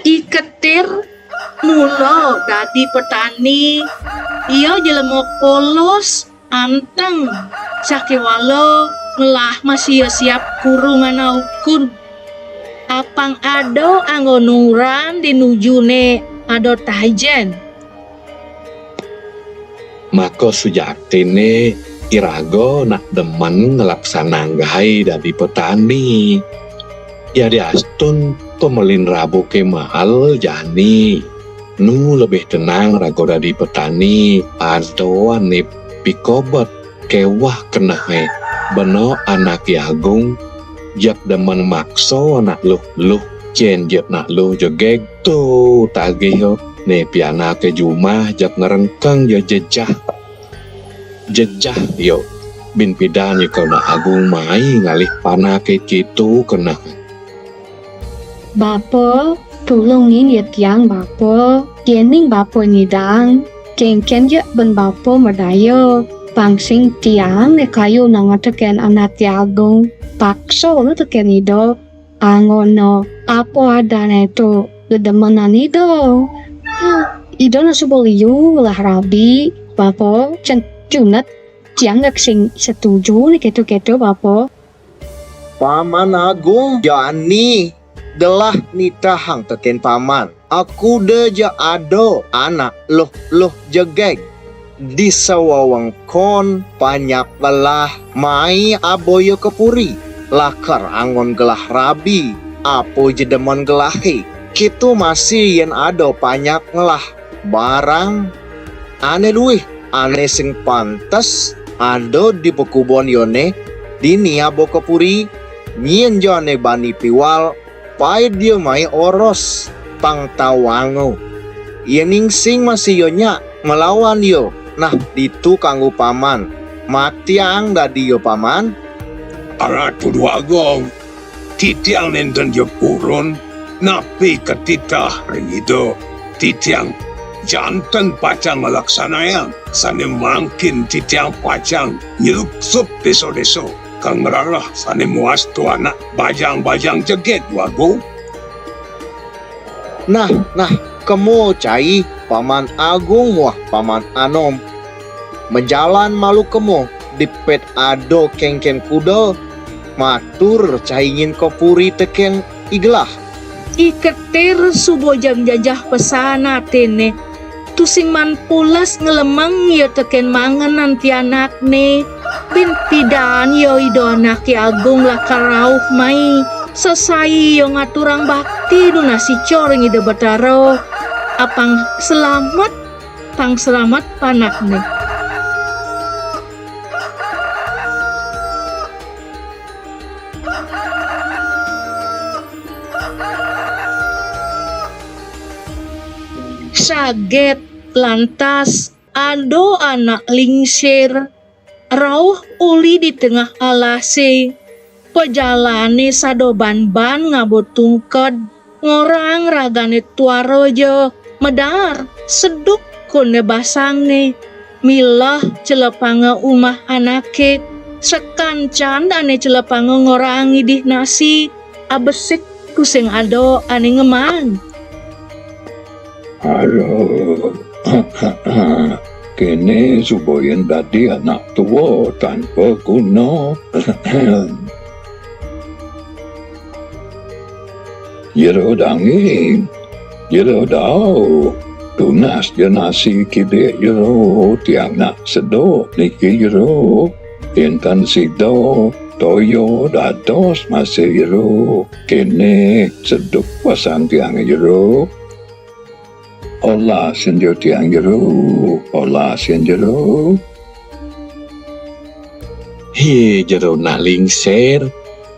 Iketir mula dadi petani. Ia jelema polos anteng sakiwalo ngelah masih siap kurungan aukun. Apang ado anggo nuran dinujune ado tajen. Maka sujaktine irago nak demen ngelaksananggai dari petani. Ya diastun pemelin rabu ke mahal jani. Nu lebih tenang rago dari petani. Ado ane pikobot kewah kenahe. Beno anak yagung. Jep demen makso nak luh jen jep nak luh jogeg tu tagih yo. Ne piana ke jumah jep ngerengkeng yo jejah yo. Bin pidan yo kena agung mai ngalih pana ke kitu kena. Bapa, tulungin ya tiang bapa, kening bapa nidang, kengken ya ben bapa merdayo, pangsing tiang ne kayu nangateken anak tiagung, pakso lo teken ido, angono, apa ada neto, gedemenan ido, ido na suboliu lah rabi, bapa, cunat, tiang gak sing setuju ni ketu bapa. Paman Agung Jani delah nitahang teken paman. Aku deja ado anak loh jegeg. Di sawawangkon banyak belah mai aboyo kepuri. Lakar angon gelah rabi. Apo jedemon gelahi. Kitu masih yen ado banyak ngelah barang. Ane luih, ane sing pantes ado di pekubon yone. Dini abo kepuri. Nyen jone bani piwal. Pai dia mai oros pang tawango. Yening sing masih yonya melawan yo. Nah ditu kanggo paman. Matiang dadi yo paman. Arat kudu agong. Titiang nenten yo purun. Napi ketitah ringido. Titiang jantan pacang melaksanayan. Sane mangkin titiang pacang nyelupsup deso-deso. Kang merarah sane muas tu anak bajang-bajang jeget wago. Nah, kemo cai paman Agung wah paman Anom. Menjalan malu kemo dipet ado kengken kuda. Matur caingin kopuri teken iglah. Iketir subo jam jajah pesana tene. Tusing man pulas ngelemang ya teken mangan nanti anak ne. Bin pidan yo ido anak agung lah karauh mai. Sesai yo ngaturang bakti nu nasi coreng ide betaro. Apang selamat panak ne. Saget lantas ado anak lingsir rauh uli di tengah alase pejalane sadoban ban ngabot tungked ngorang ragane tuarojo medar seduk kone basangne milah celepanga umah anake sekancan ane celepanga ngorangi di nasi abesik kusing ado ane ngemang. Halo, kene suboyen dadi anak tua tanpa guna. Jero danging, jero dau, tunas jenasi kide jero tiang nak sedo niki jero, intan sido toyo dados masih jero, kene seduk pasang tiang jero. Olah senjo tiang jero, olah senjero. Hi jero nak lingser.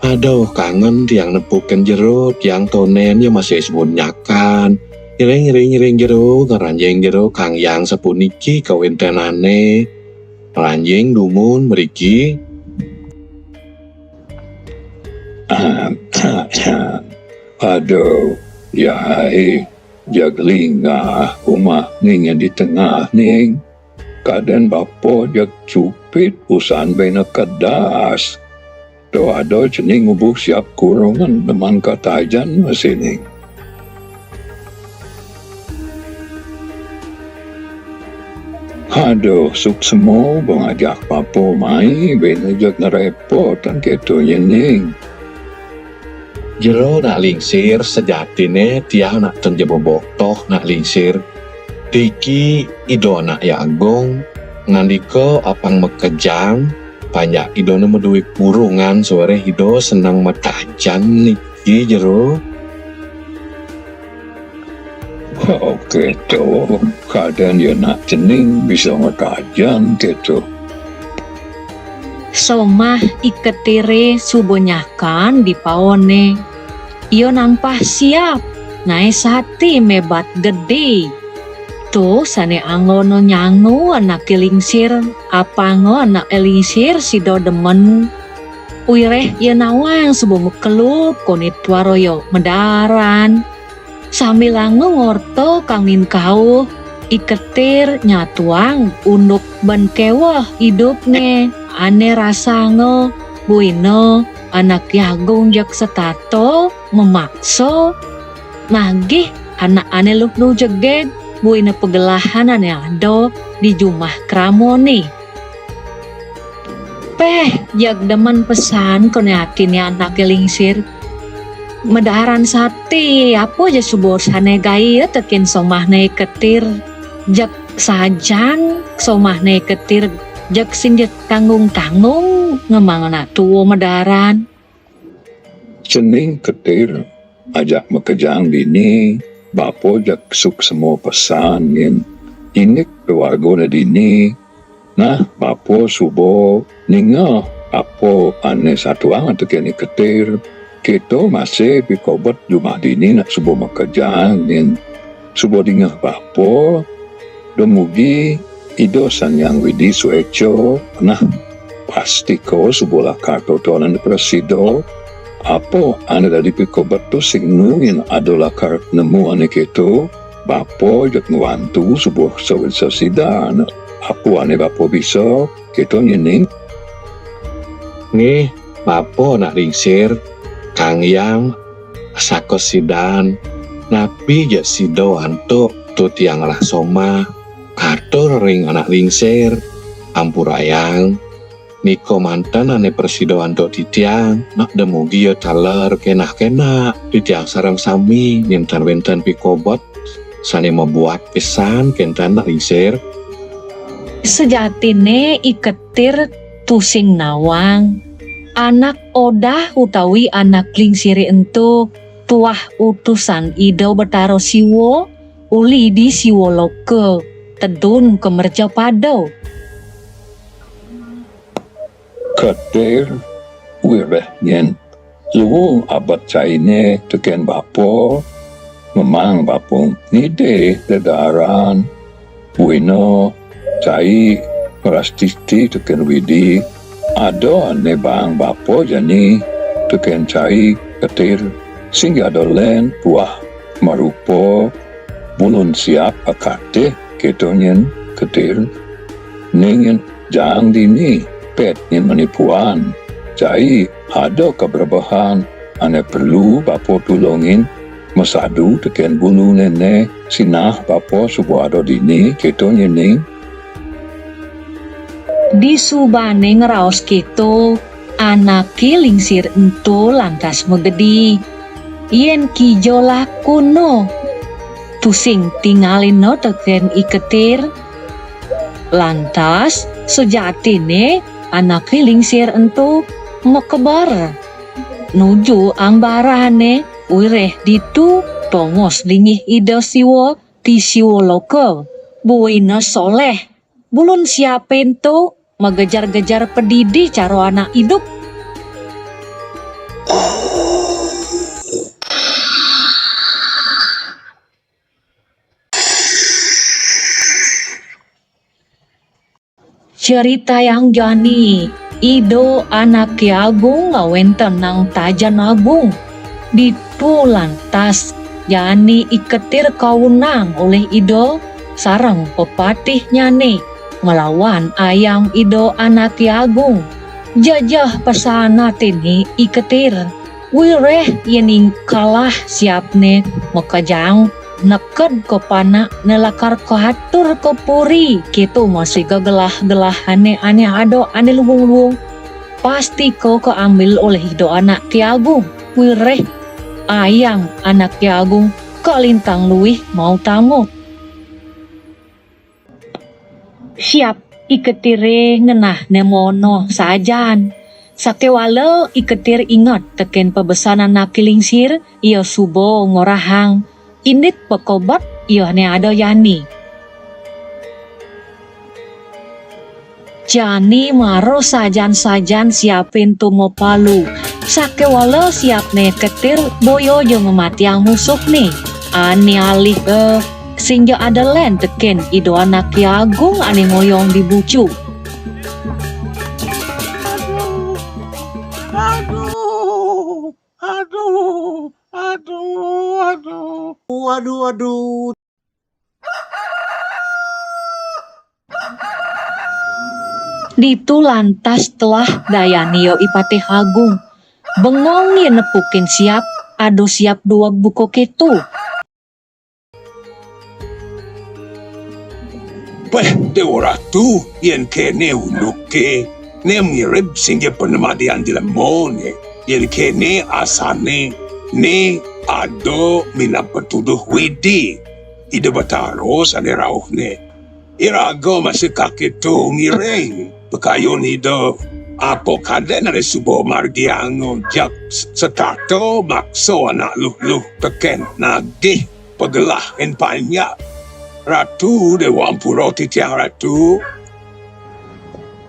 Aduh kangen tiang nepukan jero, tiang tonen yang masih sebunyakan. Ngiring jero, ngeranjeng jero kang yang sepuniki kawentenane. Ranjeng dumun meriki. Aduh, ya hai. Jaglinga umah ning yang di tengah ning kaden bapo jag cupit usan bena kedas do ado cening ubuk siap kurungan deman katajan masining Aduh, suksemo mengajak papo mai benajak ngerepot kan gitu nyening. Jero nak lingsir sejatine tiang nak tenjebobok toh nak lingsir. Diki ido nak ya agong ngandiko apang mekejang banyak ido medui kurungan sore ido senang metajan niki jero. Oke tuh, keadaan ya nak jening bisa ngekajan gitu. Somah iketire subonyakan di paone. Iyo nampah siap, nae sati mebat gede. Tuh sane angono nyangu anak lingsir, apa ngo anak lingsir si do demen. Uireh ya nawang subo mekelup konit waroyo medaran. Sambil ngorto kangin kau iketir nyatuang unduk ban kewah hidupnya ane rasango buino anak yagung jak setato memakso nagih anak ane luknu jegeg buina pegelahan ane ado di jumah kramoni peh jak demen pesan kone atinnya anak lingsir medaharan sate apa aja subor sane gaya tekin somahne ketir jak sajan somahne ketir jak sinjet tanggung-tanggung ngemang anak tua medaharan Jening ketir ajak mekejang dini bapo jak suksemo pesan yin inik keluarga na dini nah bapo subo ninga apo ane satu angan tekin ketir kita masih bikobat jumah dini nak subuh makajang nin subuh dingah bapo demugi ido sanyang widi sueco nah pasti ko subuh lakar totonan presido apa ane dari bikobat tu sing nungin ado lakar nemu ane keto bapo jak ngewantu subuh sasidan apa ane bapo bisa keto nyening Nih, bapo nak lingsir Kang Yang sakos sidan napi ja sido antuk tu tiang lah soma katur ring anak lingsir ampurayang niko mantan ane persido antuk di tiang nak demugi ya taler kena di tiang sarang sami nintan wentan pikobot sane membuat pesan kentan nak lingsir sejatine iketir tusing nawang anak odah utawi anak lingsiri entu tuah utusan ido betaro siwo uli di siwo loke tedun kemerja pado ketir wireh yen lu abad caine teken bapo memang bapo nide dedaran buino cai rastiti teken widi ado ane bang bapo jani teken cai ketir sehingga ado len buah marupo bulun siap akate ketonyen ketir ningen jang dini pet nyen menipuan cai ado keberbahan ane perlu bapo tulongin masadu teken bulu nene sinah bapo subuh ado dini ketonyen ning di subane ngeraos kito anak lingsir entu lantas megedi yen kijola kuno tusing tinggalin no teken iketir lantas sejatine anak lingsir entu mekebar nuju ambarane wireh ditu tongos lingih ida siwo ti siwo loke buina soleh bulun siapen tu mengejar-gejar pedidi caro anak hidup. Cerita yang jani, ido anak Ki Agung ngawenten nang tajan agung. Ditu lantas jani iketir kaunang oleh ido sarang pepatihnya nih. Melawan ayam ido anak Ki Agung jajah pesana tini iketir wireh yening kalah siapne mekajang neked ko pana nelakar ko hatur ko puri gitu masih gegelah-gelah ane ado ane lubung-lubung pasti ko ambil oleh hido anak Ki Agung wireh ayang anak Ki Agung kalintang luih mau tamu siap iketire ngenah nemono sajan sakewala iketir ingat teken pebesanan nakilingsir iyo subo ngorahang init pekobat iyo ne ada yani jani maro sajan-sajan siapin tumo palu sakewala siap ne ketir boyo jo mematiang musuh nih ani alih singja ada len teken ido anak Ki Agung ane ngoyong di bucu Waduh. Ditu lantas telah Dayanio Ipate Agung bengong ye nepukin siap ado siap dua buko ketu Peh Dewa Ratu yen kene uluke ne mirip singge penemadian di lemone yen kene asane ne ado mina petuduh widi ide bataro sane rauh ne irago masih kaki tu ngireng pekayon ido apo kaden ada subo margiano jak setato makso anak luh teken nagih pegelah en banyak Ratu Dewa Ampuro titiang Ratu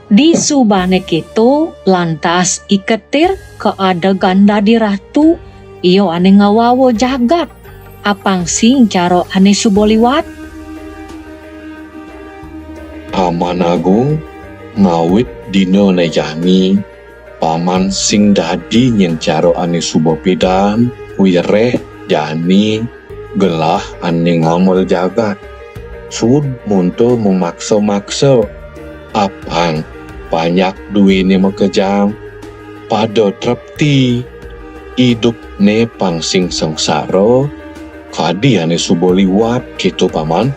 di subane ketu lantas iketir ke ada ganda di ratu iyo ane ngawawo jagat apang sing caro ane suboliwat Paman Agung ngawit dino nejani paman sing dadi nyen caro ane subopidan wireh jani gelah ane ngamol jagat sud munto memaksa-maksa apang banyak duwine makejam pada trepti hidup ne pangsing sengsara kadi ane suboliwat gitu paman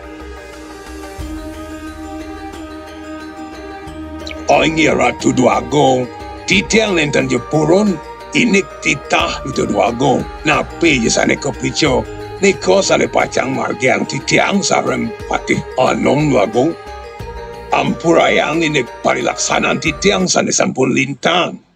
Oingi Ratu Duagong titiang lenten Jepurun inik titah itu Duagong nape jesane kepico Niko sale pacang margiang titiang sarem patih anom Duagong Ampurayang inik parilaksanan titiang sane sampun lintang